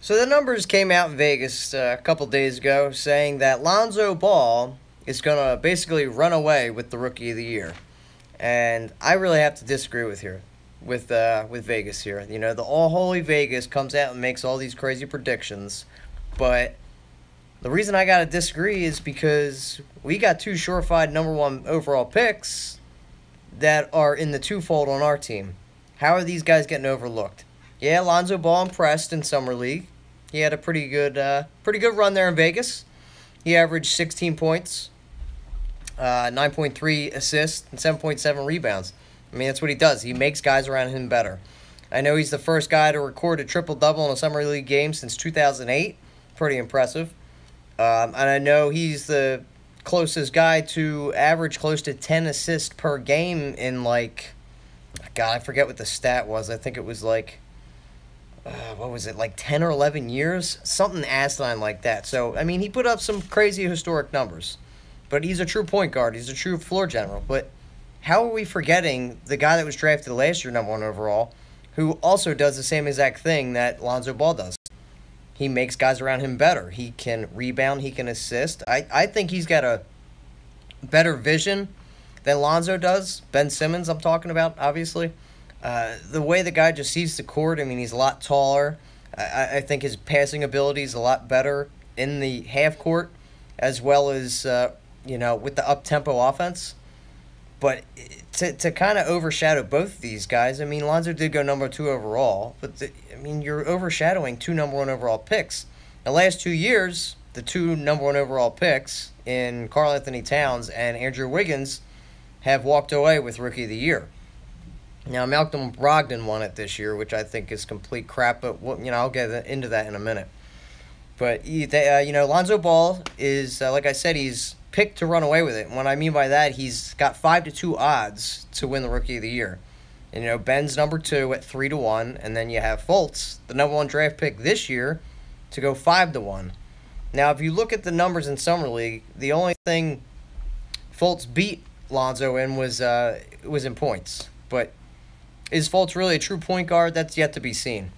So the numbers came out in Vegas a couple days ago saying that Lonzo Ball is going to basically run away with the Rookie of the Year. And I really have to disagree with Vegas here. You know, the All Holy Vegas comes out and makes all these crazy predictions, but the reason I got to disagree is because we got two surefire number one overall picks that are in the twofold on our team. How are these guys getting overlooked? Yeah, Lonzo Ball impressed in Summer League. He had a pretty good run there in Vegas. He averaged 16 points, 9.3 assists, and 7.7 rebounds. I mean, that's what he does. He makes guys around him better. I know he's the first guy to record a triple-double in a Summer League game since 2008. Pretty impressive. And I know he's the closest guy to average close to 10 assists per game in, like, God, I forget what the stat was. I think it was like, what was it, like 10 or 11 years? Something asinine like that. So, I mean, he put up some crazy historic numbers. But he's a true point guard. He's a true floor general. But how are we forgetting the guy that was drafted last year, number one overall, who also does the same exact thing that Lonzo Ball does? He makes guys around him better. He can rebound. He can assist. I think he's got a better vision than Lonzo does. Ben Simmons, I'm talking about, obviously. The way the guy just sees the court, I mean, he's a lot taller. I think his passing ability is a lot better in the half court, as well as, with the up-tempo offense. But to kind of overshadow both of these guys, I mean, Lonzo did go number 2 overall, but, you're overshadowing 2 number 1 overall picks. The last 2 years, the 2 number 1 overall picks in Karl-Anthony Towns and Andrew Wiggins have walked away with Rookie of the Year. Now, Malcolm Brogdon won it this year, which I think is complete crap, but, I'll get into that in a minute. But, Lonzo Ball is, like I said, he's picked to run away with it. And what I mean by that, he's got 5-2 odds to win the Rookie of the Year. And, Ben's number 2 at 3-1, and then you have Fultz, the number 1 draft pick this year, to go 5-1. Now, if you look at the numbers in Summer League, the only thing Fultz beat Lonzo in was in points. But is Fultz really a true point guard? That's yet to be seen.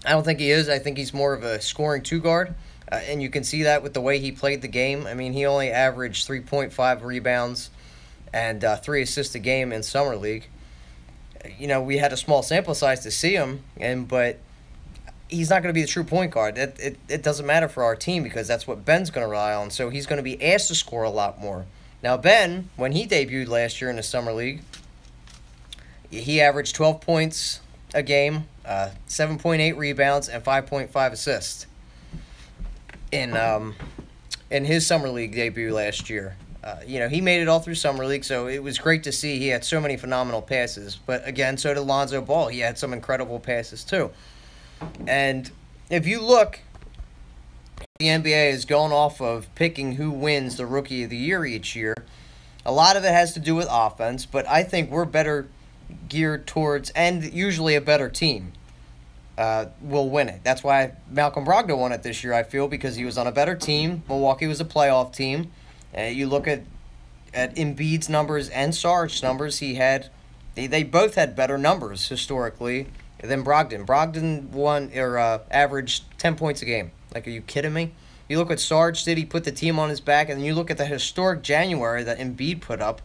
I don't think he is. I think he's more of a scoring 2 guard. And you can see that with the way he played the game. I mean, he only averaged 3.5 rebounds and 3 assists a game in Summer League. We had a small sample size to see him, but he's not going to be the true point guard. It doesn't matter for our team because that's what Ben's going to rely on. So he's going to be asked to score a lot more. Now, Ben, when he debuted last year in the Summer League, he averaged 12 points a game, 7.8 rebounds, and 5.5 assists in his Summer League debut last year. He made it all through Summer League, so it was great to see. He had so many phenomenal passes. But, again, so did Lonzo Ball. He had some incredible passes, too. And if you look, the NBA is going off of picking who wins the Rookie of the Year each year. A lot of it has to do with offense, but I think we're better geared towards, and usually a better team will win it. That's why Malcolm Brogdon won it this year, I feel, because he was on a better team. Milwaukee was a playoff team. You look at Embiid's numbers and Sarge's numbers, they both had better numbers historically than Brogdon. Brogdon averaged 10 points a game. Like, are you kidding me? You look what Sarge did, he put the team on his back, and then you look at the historic January that Embiid put up,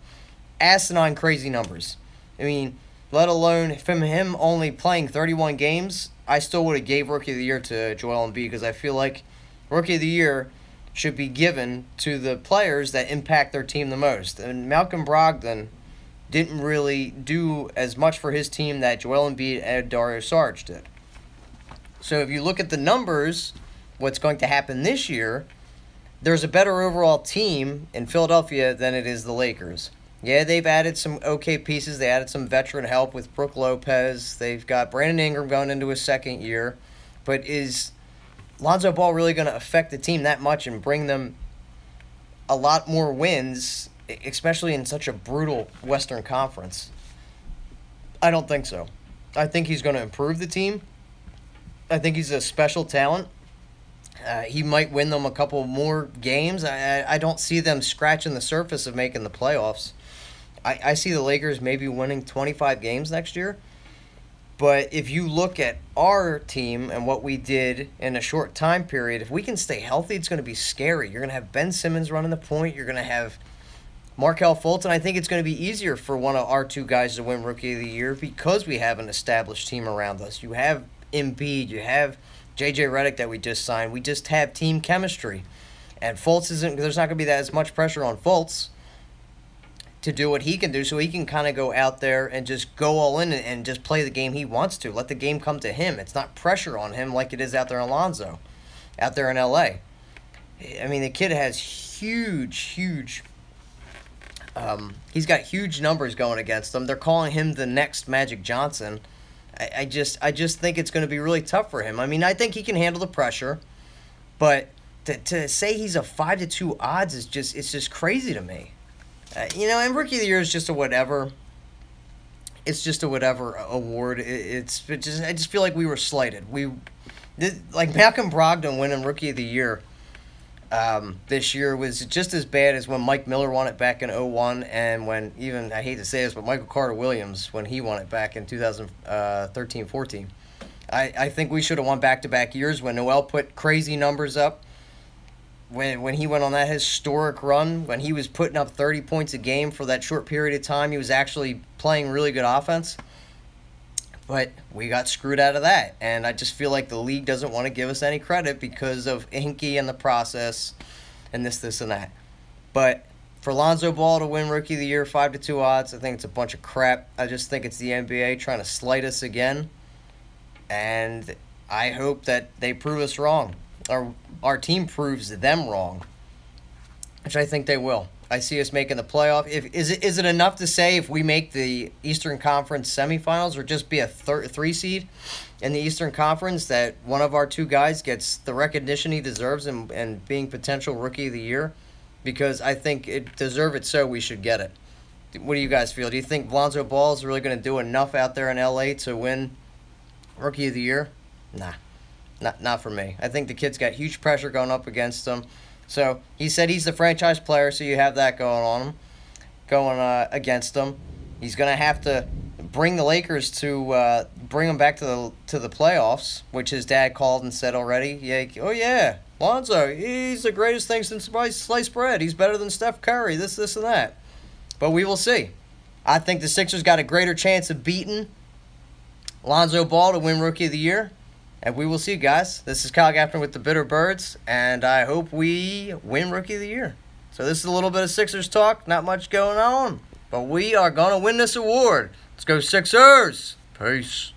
asinine crazy numbers. I mean, let alone from him only playing 31 games, I still would have gave Rookie of the Year to Joel Embiid because I feel like Rookie of the Year should be given to the players that impact their team the most. And Malcolm Brogdon didn't really do as much for his team that Joel Embiid and Dario Saric did. So if you look at the numbers, what's going to happen this year, there's a better overall team in Philadelphia than it is the Lakers. Yeah, they've added some okay pieces. They added some veteran help with Brook Lopez. They've got Brandon Ingram going into his second year. But is Lonzo Ball really going to affect the team that much and bring them a lot more wins, especially in such a brutal Western Conference? I don't think so. I think he's going to improve the team. I think he's a special talent. He might win them a couple more games. I don't see them scratching the surface of making the playoffs. I see the Lakers maybe winning 25 games next year. But if you look at our team and what we did in a short time period, if we can stay healthy, it's going to be scary. You're going to have Ben Simmons running the point. You're going to have Markelle Fultz. I think it's going to be easier for one of our two guys to win Rookie of the Year because we have an established team around us. You have Embiid. You have J.J. Redick that we just signed. We just have team chemistry. And Fultz isn't – there's not going to be that as much pressure on Fultz to do what he can do, so he can kind of go out there and just go all in and just play the game he wants to. Let the game come to him. It's not pressure on him like it is out there in Lonzo, out there in L.A. I mean, the kid has huge he's got huge numbers going against him. They're calling him the next Magic Johnson. I just think it's going to be really tough for him. I mean, I think he can handle the pressure, but to say he's a 5-2 odds is just crazy to me. And Rookie of the Year is just a whatever. It's just a whatever award. I just feel like we were slighted. Like Malcolm Brogdon winning Rookie of the Year this year was just as bad as when Mike Miller won it back in 2001, and when even, I hate to say this, but Michael Carter-Williams when he won it back in 2013-14. I think we should have won back-to-back years when Noel put crazy numbers up. When he went on that historic run, when he was putting up 30 points a game for that short period of time, he was actually playing really good offense. But we got screwed out of that. And I just feel like the league doesn't want to give us any credit because of Hinkie and the process and this, and that. But for Lonzo Ball to win Rookie of the Year, 5-2 odds, I think it's a bunch of crap. I just think it's the NBA trying to slight us again. And I hope that they prove us wrong. Our team proves them wrong, which I think they will. I see us making the playoff. Is it enough to say if we make the Eastern Conference semifinals or just be a 3 seed in the Eastern Conference that one of our two guys gets the recognition he deserves and being potential Rookie of the Year? Because I think it deserves it, so we should get it. What do you guys feel? Do you think Lonzo Ball is really going to do enough out there in L.A. to win Rookie of the Year? Nah. Not for me. I think the kid's got huge pressure going up against him. So he said he's the franchise player, so you have that going against him. He's going to have to bring the Lakers to bring them back to the playoffs, which his dad called and said already. Yeah, oh yeah, Lonzo, he's the greatest thing since sliced bread. He's better than Steph Curry. This and that. But we will see. I think the Sixers got a greater chance of beating Lonzo Ball to win Rookie of the Year. And we will see, guys. This is Kyle Gaffner with the Bitter Birds, and I hope we win Rookie of the Year. So this is a little bit of Sixers talk. Not much going on, but we are going to win this award. Let's go Sixers. Peace.